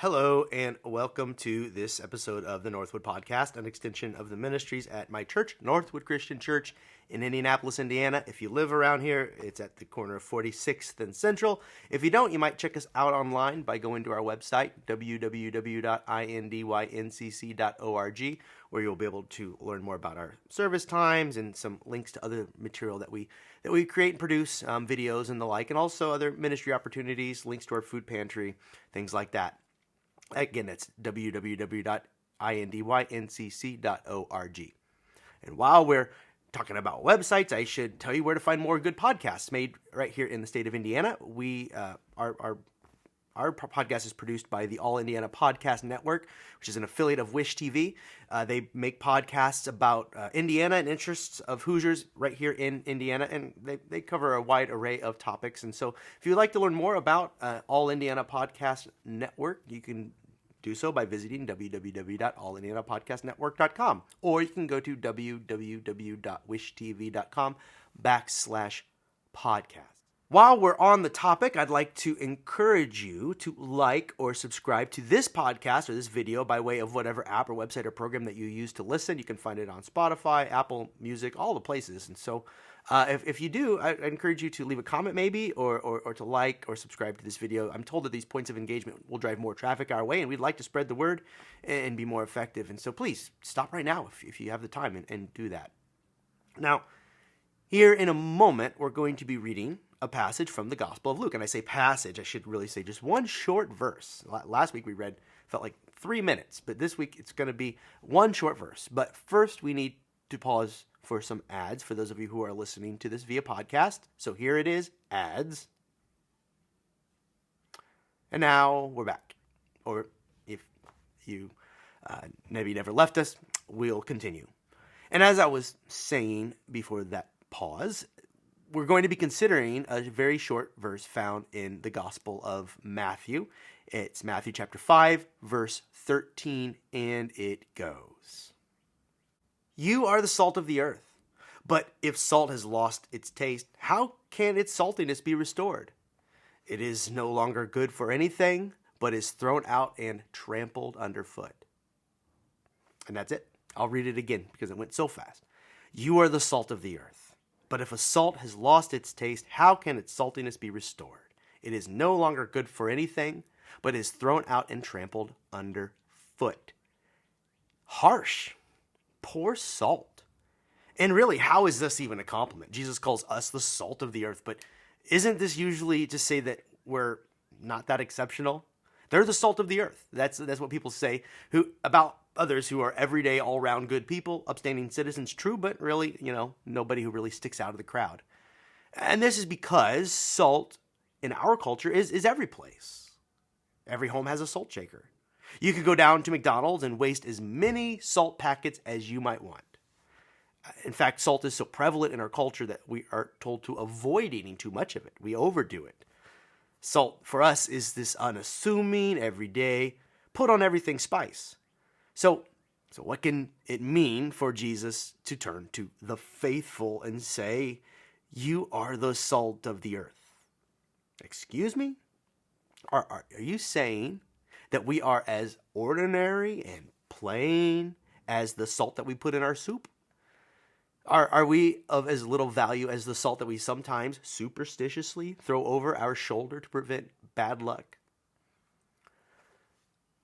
Hello and welcome to this episode of the Northwood Podcast, an extension of the ministries at my church, Northwood Christian Church in Indianapolis, Indiana. If you live around here, it's at the corner of 46th and Central. If you don't, you might check us out online by going to our website, www.indyncc.org, where you'll be able to learn more about our service times and some links to other material that we create and produce, videos and the like, and also other ministry opportunities, links to our food pantry, things like that. Again, that's www.indyncc.org. And while we're talking about websites, I should tell you where to find more good podcasts made right here in the state of Indiana. Our podcast is produced by the All Indiana Podcast Network, which is an affiliate of Wish TV. They make podcasts about Indiana and interests of Hoosiers right here in Indiana, and they cover a wide array of topics. And so if you'd like to learn more about All Indiana Podcast Network, you can do so by visiting www.allindianapodcastnetwork.com, or you can go to www.wishtv.com/podcast. While we're on the topic, I'd like to encourage you to like or subscribe to this podcast or this video by way of whatever app or website or program that you use to listen. You can find it on Spotify, Apple Music, all the places. And so if you do, I encourage you to leave a comment maybe or to like or subscribe to this video. I'm told that these points of engagement will drive more traffic our way, and we'd like to spread the word and be more effective. And so please stop right now if you have the time and do that. Now, here in a moment, we're going to be reading a passage from the Gospel of Luke. And I say passage, I should really say just one short verse. Last week we read, felt like 3 minutes, but this week it's going to be one short verse. But first we need to pause for some ads for those of you who are listening to this via podcast. So here it is, ads. And now we're back. Or if you maybe never left us, we'll continue. And as I was saying before that pause, we're going to be considering a very short verse found in the Gospel of Matthew. It's Matthew chapter 5, verse 13, and it goes, "You are the salt of the earth, but if salt has lost its taste, how can its saltiness be restored? It is no longer good for anything, but is thrown out and trampled underfoot." And that's it. I'll read it again because it went so fast. "You are the salt of the earth. But if a salt has lost its taste, how can its saltiness be restored? It is no longer good for anything, but is thrown out and trampled underfoot." Harsh. Poor salt. And really, how is this even a compliment? Jesus calls us the salt of the earth, but isn't this usually to say that we're not that exceptional? They're the salt of the earth. That's what people say about others who are everyday, all-round good people, upstanding citizens. True, but really, nobody who really sticks out of the crowd. And this is because salt in our culture is every place. Every home has a salt shaker. You could go down to McDonald's and waste as many salt packets as you might want. In fact, salt is so prevalent in our culture that we are told to avoid eating too much of it. We overdo it. Salt for us is this unassuming, everyday, put on everything spice. So what can it mean for Jesus to turn to the faithful and say, "You are the salt of the earth"? Excuse me? Are you saying that we are as ordinary and plain as the salt that we put in our soup? Are we of as little value as the salt that we sometimes superstitiously throw over our shoulder to prevent bad luck?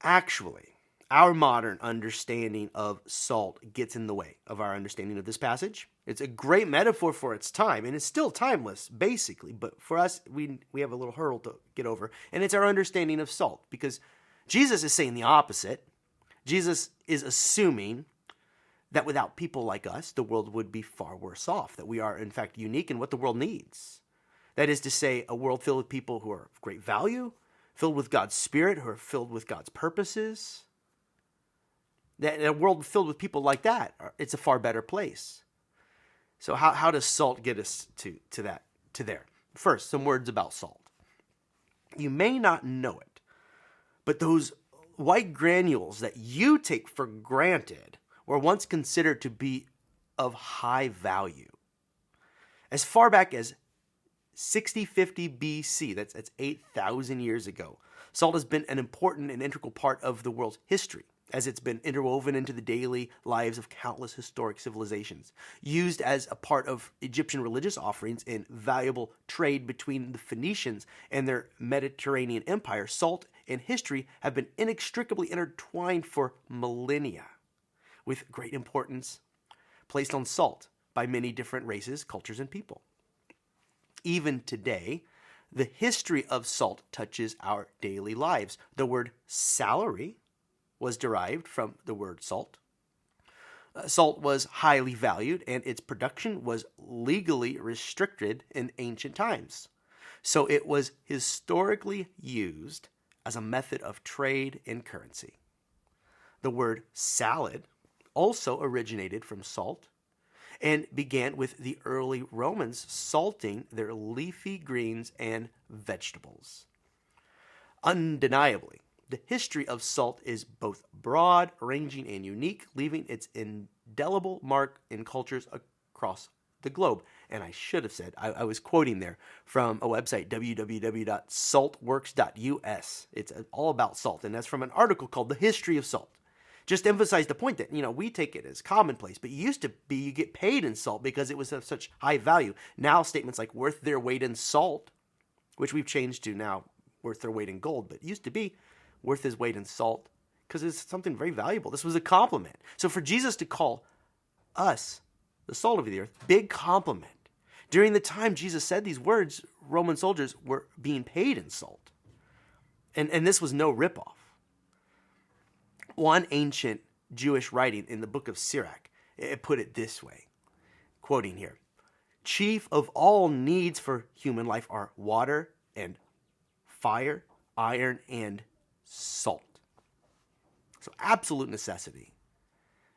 Actually, our modern understanding of salt gets in the way of our understanding of this passage. It's a great metaphor for its time, and it's still timeless, basically. But for us, we have a little hurdle to get over, and it's our understanding of salt, because Jesus is saying the opposite. Jesus is assuming that without people like us, the world would be far worse off, that we are, in fact, unique in what the world needs. That is to say, a world filled with people who are of great value, filled with God's Spirit, who are filled with God's purposes. That in a world filled with people like that, it's a far better place. So how does salt get us to there? First, some words about salt. You may not know it, but those white granules that you take for granted were once considered to be of high value. As far back as 6050 BC, that's 8,000 years ago, Salt has been an important and integral part of the world's history, as it's been interwoven into the daily lives of countless historic civilizations. Used as a part of Egyptian religious offerings and valuable trade between the Phoenicians and their Mediterranean empire, salt and history have been inextricably intertwined for millennia, with great importance placed on salt by many different races, cultures, and people. Even today, the history of salt touches our daily lives. The word salary was derived from the word salt. Salt was highly valued, and its production was legally restricted in ancient times. So it was historically used as a method of trade and currency. The word salad also originated from salt and began with the early Romans salting their leafy greens and vegetables. Undeniably, the history of salt is both broad, ranging, and unique, leaving its indelible mark in cultures across the globe. And I should have said, I was quoting there from a website, www.saltworks.us. It's all about salt, and that's from an article called The History of Salt. Just to emphasize the point that, we take it as commonplace, but it used to be you get paid in salt because it was of such high value. Now statements like worth their weight in salt, which we've changed to now worth their weight in gold, but it used to be worth his weight in salt because it's something very valuable. This was a compliment. So for Jesus to call us the salt of the earth, big compliment. During the time Jesus said these words, Roman soldiers were being paid in salt. And this was no ripoff. One ancient Jewish writing in the book of Sirach, it put it this way, quoting here, "Chief of all needs for human life are water and fire, iron and salt." So absolute necessity,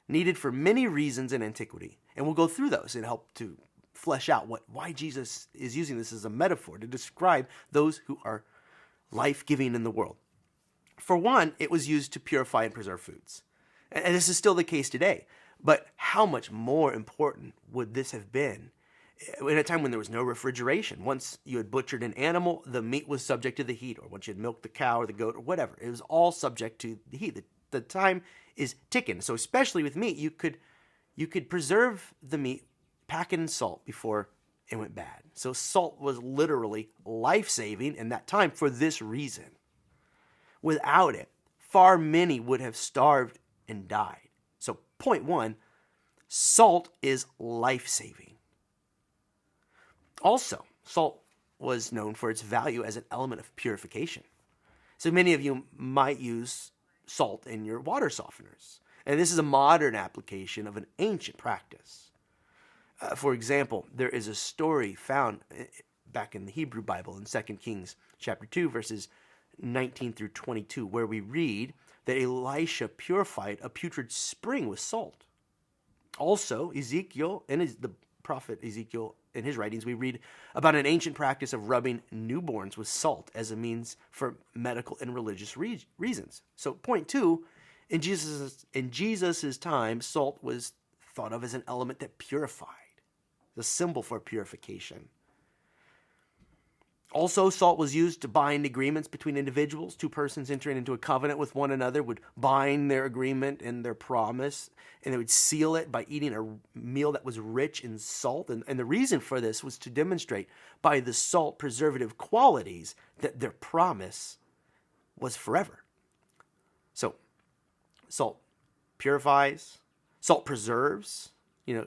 needed for many reasons in antiquity. And we'll go through those and help to flesh out why Jesus is using this as a metaphor to describe those who are life-giving in the world. For one, it was used to purify and preserve foods. And this is still the case today. But how much more important would this have been in a time when there was no refrigeration? Once you had butchered an animal, the meat was subject to the heat. Or once you had milked the cow or the goat or whatever, it was all subject to the heat. The time is ticking. So especially with meat, you could preserve the meat, pack it in salt before it went bad. So salt was literally life-saving in that time for this reason. Without it, far many would have starved and died. So point one, salt is life-saving. Also, salt was known for its value as an element of purification. So many of you might use salt in your water softeners. And this is a modern application of an ancient practice. For example, there is a story found back in the Hebrew Bible in 2 Kings chapter 2, verses 19 through 22, where we read that Elisha purified a putrid spring with salt. Also, Ezekiel, and the prophet Ezekiel, in his writings, we read about an ancient practice of rubbing newborns with salt as a means for medical and religious reasons. So, point two, in Jesus' time, salt was thought of as an element that purified, the symbol for purification. Also, salt was used to bind agreements between individuals. Two persons entering into a covenant with one another would bind their agreement and their promise, and they would seal it by eating a meal that was rich in salt. And the reason for this was to demonstrate by the salt preservative qualities that their promise was forever. So, salt purifies, salt preserves,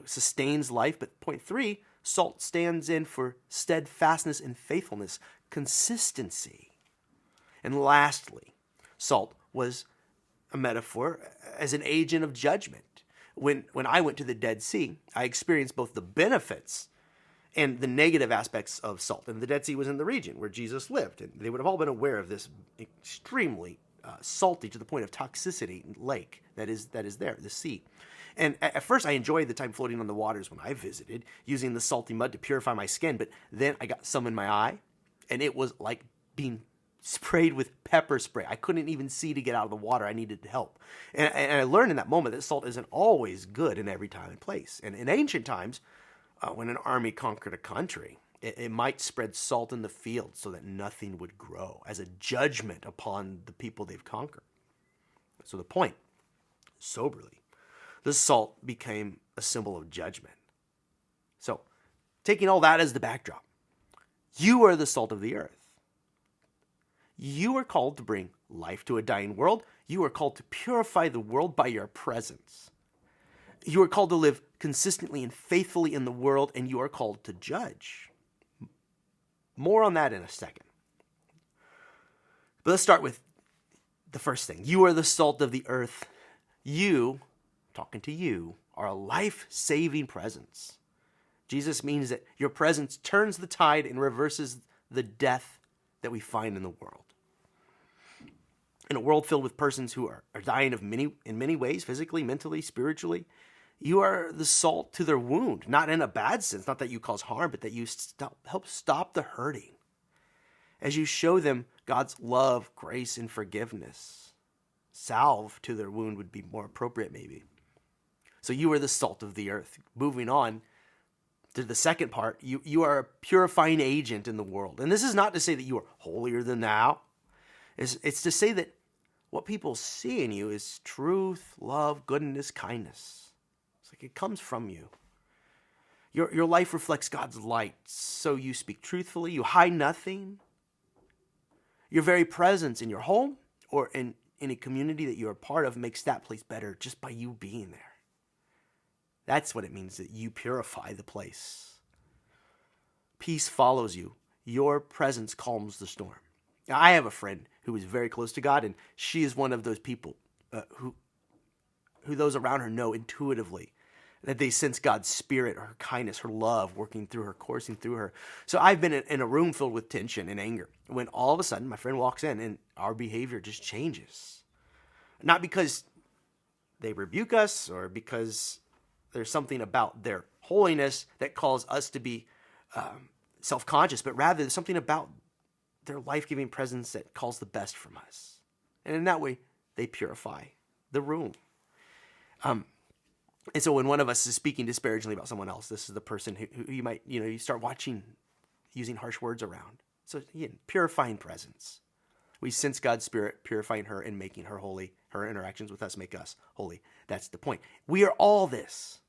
sustains life. But point three, salt stands in for steadfastness and faithfulness, consistency. And lastly, salt was a metaphor as an agent of judgment. When I went to the Dead Sea, I experienced both the benefits and the negative aspects of salt. And the Dead Sea was in the region where Jesus lived, and they would have all been aware of this extremely salty to the point of toxicity lake that is there, the sea. And at first, I enjoyed the time floating on the waters when I visited, using the salty mud to purify my skin. But then I got some in my eye, and it was like being sprayed with pepper spray. I couldn't even see to get out of the water. I needed help. And I learned in that moment that salt isn't always good in every time and place. And in ancient times, when an army conquered a country, It might spread salt in the field so that nothing would grow as a judgment upon the people they've conquered. So the point, soberly, the salt became a symbol of judgment. So, taking all that as the backdrop, you are the salt of the earth. You are called to bring life to a dying world. You are called to purify the world by your presence. You are called to live consistently and faithfully in the world, and you are called to judge. More on that in a second. But let's start with the first thing. You are the salt of the earth. You, talking to you, are a life-saving presence. Jesus means that your presence turns the tide and reverses the death that we find in the world. In a world filled with persons who are dying in many ways, physically, mentally, spiritually, you are the salt to their wound, not in a bad sense, not that you cause harm, but that you help stop the hurting. As you show them God's love, grace, and forgiveness. Salve to their wound would be more appropriate, maybe. So you are the salt of the earth. Moving on to the second part, you are a purifying agent in the world. And this is not to say that you are holier than thou. It's to say that what people see in you is truth, love, goodness, kindness. It's like it comes from you. Your life reflects God's light, so you speak truthfully. You hide nothing. Your very presence in your home or in a community that you're a part of makes that place better just by you being there. That's what it means that you purify the place. Peace follows you. Your presence calms the storm. Now, I have a friend who is very close to God, and she is one of those people who those around her know intuitively that they sense God's spirit, her kindness, her love working through her, coursing through her. So I've been in a room filled with tension and anger when all of a sudden my friend walks in and our behavior just changes. Not because they rebuke us or because there's something about their holiness that calls us to be self-conscious, but rather there's something about their life-giving presence that calls the best from us. And in that way, they purify the room. And so when one of us is speaking disparagingly about someone else, this is the person who you might, you start watching using harsh words around. So again, purifying presence. We sense God's Spirit purifying her and making her holy. Her interactions with us make us holy. That's the point. We are all this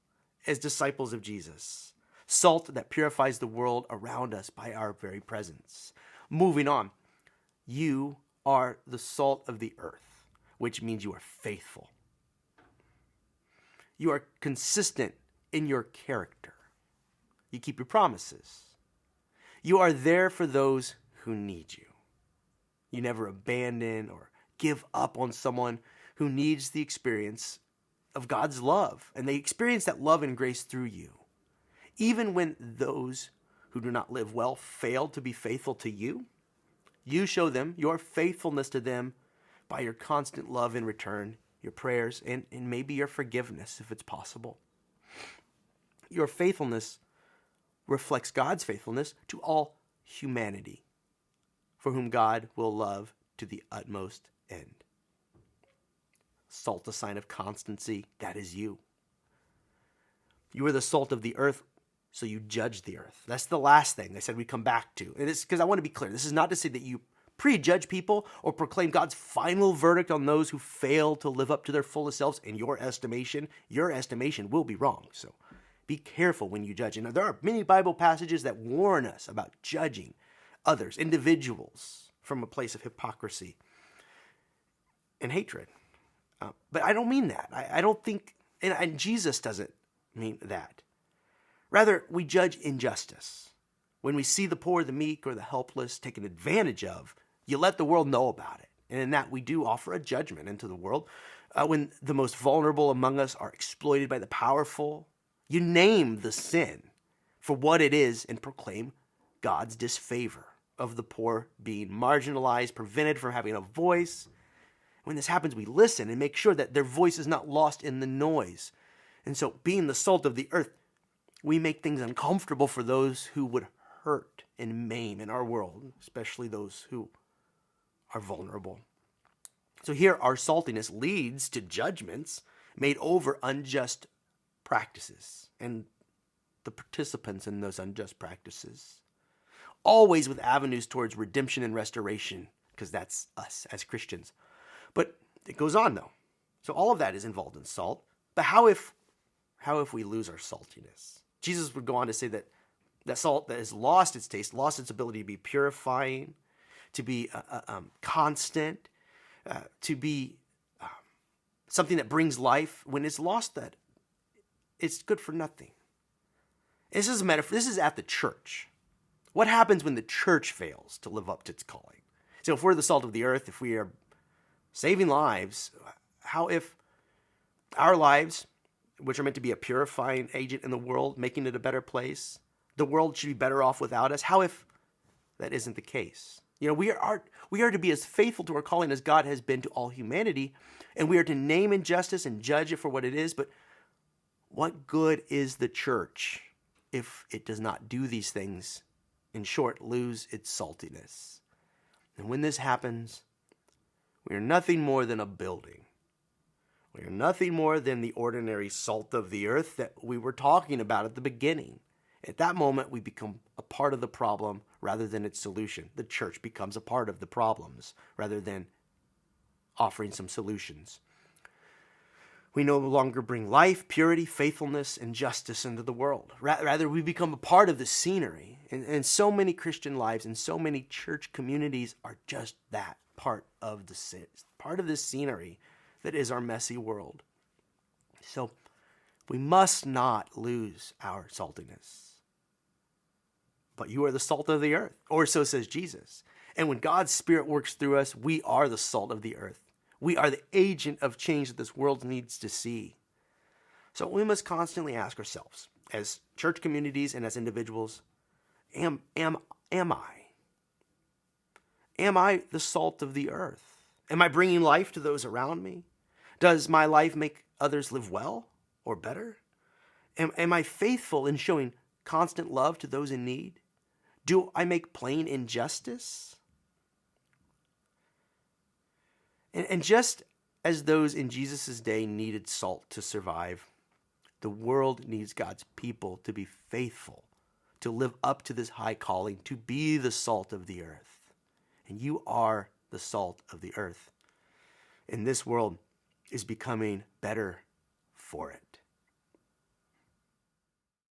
as disciples of Jesus. Salt that purifies the world around us by our very presence. Moving on. You are the salt of the earth, which means you are faithful. You are consistent in your character. You keep your promises. You are there for those who need you. You never abandon or give up on someone who needs the experience of God's love. And they experience that love and grace through you. Even when those who do not live well fail to be faithful to you, you show them your faithfulness to them by your constant love in return, your prayers, and maybe your forgiveness if it's possible. Your faithfulness reflects God's faithfulness to all humanity, for whom God will love to the utmost end. Salt, a sign of constancy, that is you. You are the salt of the earth, so you judge the earth. That's the last thing I said we come back to. And it's because I want to be clear. This is not to say that you prejudge people or proclaim God's final verdict on those who fail to live up to their fullest selves. In your estimation will be wrong. So be careful when you judge. And there are many Bible passages that warn us about judging others, individuals, from a place of hypocrisy and hatred. But I don't mean that. I don't think, and Jesus doesn't mean that. Rather, we judge injustice. When we see the poor, the meek, or the helpless taken advantage of, you let the world know about it. And in that, we do offer a judgment into the world. When the most vulnerable among us are exploited by the powerful, you name the sin for what it is and proclaim God's disfavor of the poor being marginalized, prevented from having a voice. When this happens, we listen and make sure that their voice is not lost in the noise. And so, being the salt of the earth, we make things uncomfortable for those who would hurt and maim in our world, especially those who are vulnerable. So here, our saltiness leads to judgments made over unjust practices and the participants in those unjust practices. always with avenues towards redemption and restoration, because that's us as Christians. But it goes on though. So all of that is involved in salt. But how if we lose our saltiness? Jesus would go on to say that salt that has lost its taste, lost its ability to be purifying, to be constant, to be something that brings life, when it's lost that, it's good for nothing. This is a metaphor. This is at the church. What happens when the church fails to live up to its calling? So if we're the salt of the earth, if we are saving lives, how if our lives, which are meant to be a purifying agent in the world, making it a better place, the world should be better off without us? How if that isn't the case? You know, we are to be as faithful to our calling as God has been to all humanity, and we are to name injustice and judge it for what it is. But what good is the church if it does not do these things? In short, lose its saltiness. And when this happens, we are nothing more than a building. We are nothing more than the ordinary salt of the earth that we were talking about at the beginning. At that moment, we become a part of the problem rather than its solution. The church becomes a part of the problems rather than offering some solutions. We no longer bring life, purity, faithfulness, and justice into the world. Rather, we become a part of the scenery. And so many Christian lives and so many church communities are just that, part of the scenery that is our messy world. So we must not lose our saltiness. But you are the salt of the earth, or so says Jesus. And when God's Spirit works through us, we are the salt of the earth. We are the agent of change that this world needs to see. So we must constantly ask ourselves, as church communities and as individuals, am I? Am I the salt of the earth? Am I bringing life to those around me? Does my life make others live well or better? Am I faithful in showing constant love to those in need? Do I make plain injustice? And just as those in Jesus' day needed salt to survive, the world needs God's people to be faithful, to live up to this high calling, to be the salt of the earth. And you are the salt of the earth. And this world is becoming better for it.